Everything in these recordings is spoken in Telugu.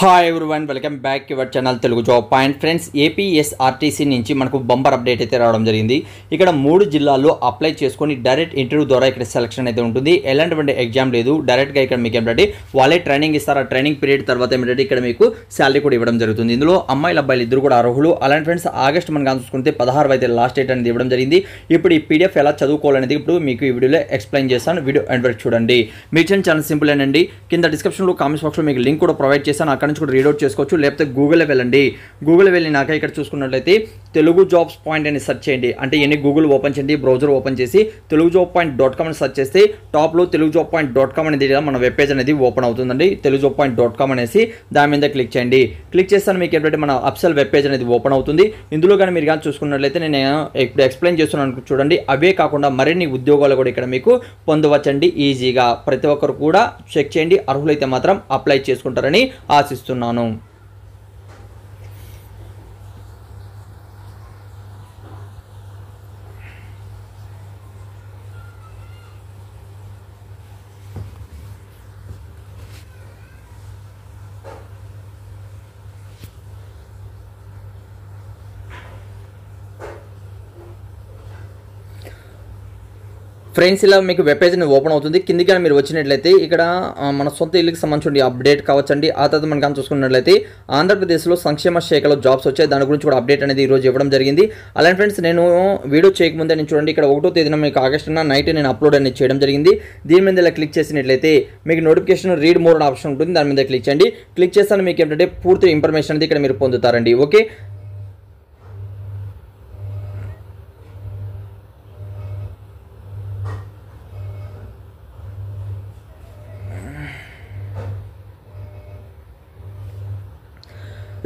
Hi everyone, welcome back your channel Telugu job point. Friends, APSRTC నుంచి మనకు బంపర్ అప్డేట్ అయితే రావడం జరిగింది. ఇక్కడ 3 జిల్లాల్లో అప్లై చేసుకొని డైరెక్ట్ ఇంటర్వ్యూ ద్వారా ఇక్కడ సెలక్షన్ అయితే ఉంటుంది. ఎలాంటి ఎగ్జామ్ లేదు, డైరెక్ట్గా ఇక్కడ మీకు ఏంటంటే వాళ్ళే ట్రైనింగ్ ఇస్తారు. ఆ ట్రైనింగ్ పీరియడ్ తర్వాత ఏమిటంటే ఇక్కడ మీకు శాలరీ కూడా ఇవ్వడం జరుగుతుంది. ఇందులో అమ్మాయిలు అబ్బాయిలు ఇద్దరు కూడా అర్హులు. అలాంటి ఫ్రెండ్స్, ఆగస్ట్ మనకు చూసుకుంటే 16 అయితే లాస్ట్ డేట్ అనేది ఇవ్వడం జరిగింది. ఇప్పుడు ఈ పీడిఎఫ్ ఎలా చదువుకోవాలనేది ఇప్పుడు మీకు ఈ వీడియోలో ఎక్స్ప్లెయిన్ చేస్తాను. వీడియో ఎండ్ వరకు చూడండి. మీ ఛానల్ సింపుల్ అండి. కింద డిస్క్రిప్షన్లో కామెంట్స్ బాక్స్లో మీకు లింక్ కూడా ప్రొవైడ్ చేస్తాను. అక్కడ నుంచి కూడా రీడౌట్ చేసుకోవచ్చు. లేకపోతే గూగుల్లో వెళ్ళండి. గూగుల్ వెళ్ళినాక ఇక్కడ చూసుకున్నట్లయితే తెలుగు జాబ్స్ పాయింట్ అని సెర్చ్ చేయండి. అంటే ఎన్ని గూగుల్ ఓపెన్ చేయండి, బ్రౌజర్ ఓపెన్ చేసి తెలుగు జాబ్ పాయింట్ .com అని సెర్చ్ చేస్తే టాప్లో తెలుగు జాబ్ పాయింట్ .com అనేది మన వెబ్ పేజ్ అనేది ఓపెన్ అవుతుందండి. తెలుగు జాబ్ పాయింట్ .com అనేసి దాని మీద క్లిక్ చేయండి. క్లిక్ చేస్తాను మీకు ఏంటంటే మన అఫిషియల్ వెబ్ పేజ్ అనేది ఓపెన్ అవుతుంది. ఇందులో కానీ మీరు కానీ చూసుకున్నట్లయితే నేను ఇప్పుడు ఎక్స్ప్లెయిన్ చేస్తున్నాను చూడండి. అవే కాకుండా మరిన్ని ఉద్యోగాలు కూడా ఇక్కడ మీకు పొందవచ్చండి ఈజీగా. ప్రతి ఒక్కరు కూడా చెక్ చేయండి. అర్హులైతే మాత్రం అప్లై చేసుకుంటారని ఆశిస్తున్నాను. ఫ్రెండ్స్, ఇలా మీకు వెబ్ పేజ్ అనేది ఓపెన్ అవుతుంది. కిందికి కానీ మీరు వచ్చినట్లయితే ఇక్కడ మన సొంత ఇల్లుకి సంబంధించిన అప్డేట్ కావచ్చండి. ఆ తర్వాత మనం కానీ చూసుకున్నట్లయితే ఆంధ్రప్రదేశ్లో సంక్షేమ శాఖలో జాబ్స్ వచ్చాయి. దాని గురించి కూడా అప్డేట్ అనేది ఈరోజు ఇవ్వడం జరిగింది. అలాంటి ఫ్రెండ్స్, నేను వీడియో చేయకముందే నేను చూడండి ఇక్కడ 1వ తేదీన మీకు ఆగస్టు నైట్ నేను అప్లోడ్ అనేది చేయడం జరిగింది. దీని మీద ఇలా క్లిక్ చేసినట్లయితే మీకు నోటిఫికేషన్ రీడ్ మోర్ ఆప్షన్ ఉంటుంది. దాని మీద క్లిక్ చేయండి. క్లిక్ చేస్తాను మీకు ఏంటంటే పూర్తి ఇన్ఫర్మేషన్ అనేది ఇక్కడ మీరు పొందుతారండి. ఓకే,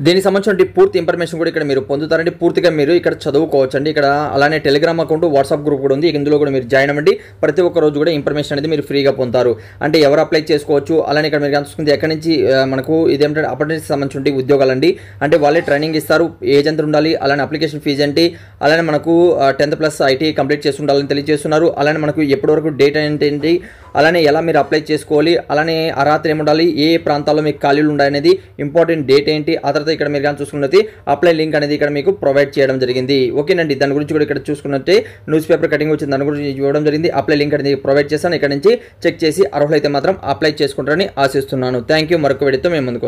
దీనికి సంబంధించిన పూర్తి ఇన్ఫర్మేషన్ కూడా ఇక్కడ మీరు పొందుతారండి. పూర్తిగా మీరు ఇక్కడ చదువుకోవచ్చండి. ఇక్కడ అలానే టెలిగ్రామ్ అకౌంట్, వాట్సాప్ గ్రూప్ కూడా ఉంది. ఇందులో కూడా మీరు జాయిన్ అవ్వండి. ప్రతి ఒక్క రోజు కూడా ఇన్ఫర్మేషన్ అనేది మీరు ఫ్రీగా పొందుతారు. అంటే ఎవరు అప్లై చేసుకోవచ్చు. అలానే ఇక్కడ మీరు చూసుకుంటే ఎక్కడి నుంచి మనకు ఇదేంటంటే అప్రెంటిస్ సంబంధించిన ఉద్యోగాలండి. అంటే వాళ్ళే ట్రైనింగ్ ఇస్తారు. ఏజ్ ఎంత ఉండాలి, అలానే అప్లికేషన్ ఫీజు ఏంటి, అలానే మనకు 10th+ ఐటీ కంప్లీట్ చేసి ఉండాలని తెలియజేస్తున్నారు. అలానే మనకు ఎప్పటి వరకు డేట్ ఏంటి, అలానే ఎలా మీరు అప్లై చేసుకోవాలి, అలానే అర్హత ఏముండాలి, ఏ ప్రాంతాల్లో మీకు ఖాళీలు ఉన్నాయనేది, ఇంపార్టెంట్ డేట్ ఏంటి, ఆ తర్వాత ఇక్కడ మీరు కానీ చూసుకున్నది అప్లై లింక్ అనేది ఇక్కడ మీకు ప్రొవైడ్ చేయడం జరిగింది. ఓకేనండి, దాని గురించి కూడా ఇక్కడ చూసుకున్నట్టే న్యూస్ పేపర్ కటింగ్ వచ్చింది. దాని గురించి ఇవ్వడం జరిగింది. అప్లై లింక్ అనేది ప్రొవైడ్ చేస్తాను. ఇక్కడ నుంచి చెక్ చేసి అర్హులైతే మాత్రం అప్లై చేసుకుంటారని ఆశిస్తున్నాను. Thank you. మరొక వీడియోతో మేము ముందుకు